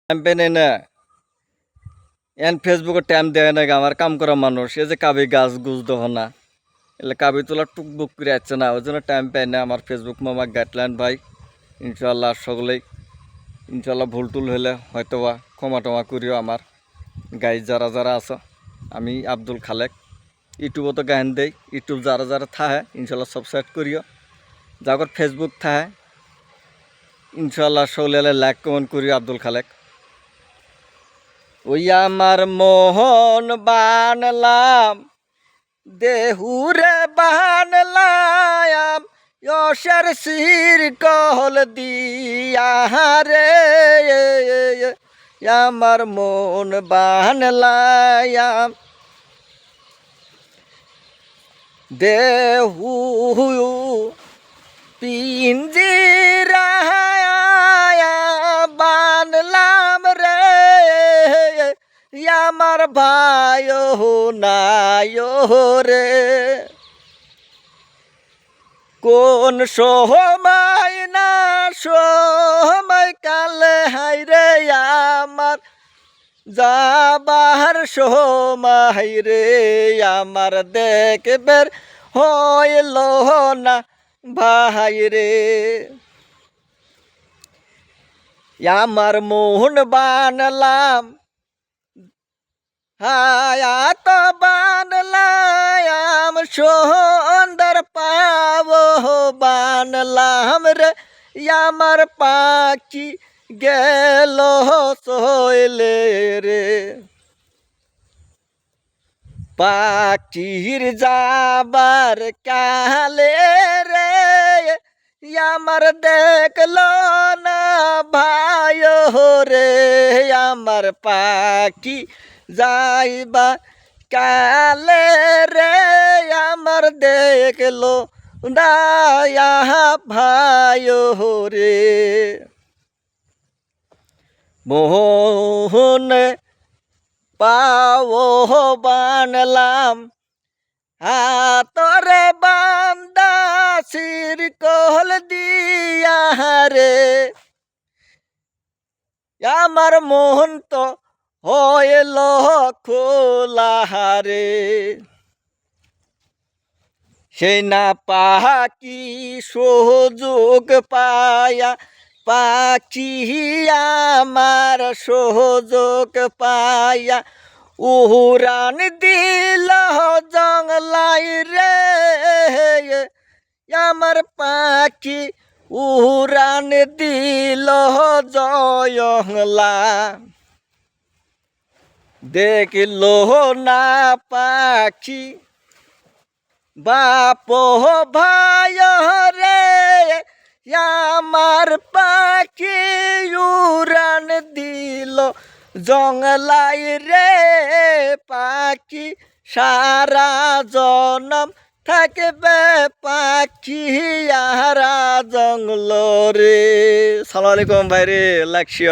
ক্যাম্পেইনে না এন ফেসবুকে টাইম দেয় না আমার কাম করা মানুষ এই যে কাবি গাছ গুছ দহ না এলে কাবি তোলা টুকবুক করে আসছে না ওই জন্য টাইম পাই না আমার ফেসবুক মামা গাইডলাইন ভাই ইনশাল্লাহ সকলেই ইনশাল্লাহ ভুল টুল হলে হয়তো বা ক্ষমা টমা করিও আমার গাই যারা যারা আছো আমি আব্দুল খালেক ইউটিউবও তো গান দেই ইউটিউব যারা যারা থাহে ইনশাল্লাহ সাবস্ক্রাইব করিও যাগর ফেসবুক থাহে ইনশাল্লাহ সকলে লাইক কমেন্ট করিও আব্দুল খালেক ওই আমার মোহন বানলাম দেহুরে বানলাম যশের শির কহল দিয়া রে আমার মন বানলাম দেহু পিঞ্জিরা বানলাম রে আমার ভাই নাই রে কোন সময় না সময় কালে হাই রে আমার যাবার সময় রে আমার দেখবের হইল না ভাই রে আমার মোহন বানলাম হায়াত বানলাম সুন্দর পাব বানলাম রে আমার পাখি গেল সইলে রে পাখির যাবার কালে রে আমার দেখল না ভাই রে আমার পাখি যাইবা কালে রে আমার দেখলো না ভাই রে মোহন পাও বানলাম হাতরে বান্দা শির কহল দিয়া রে আমার মোহন তো হইল খোলা রে সেই না পাখি সুযোগ পায়া পাখি আমার সুযোগ পায়া উড়ান দিল জংলাই রে আমার পাখি উড়ান দিল জংলা দেখলো না পাখি বাপ ভাই রে আমার পাখি উড়ান দিল জংলাই রে পাখি সারা জনম থাকবে পাখি আহারা জঙ্গল রে। সালাম আলাইকুম ভাই রে, লাকসিও।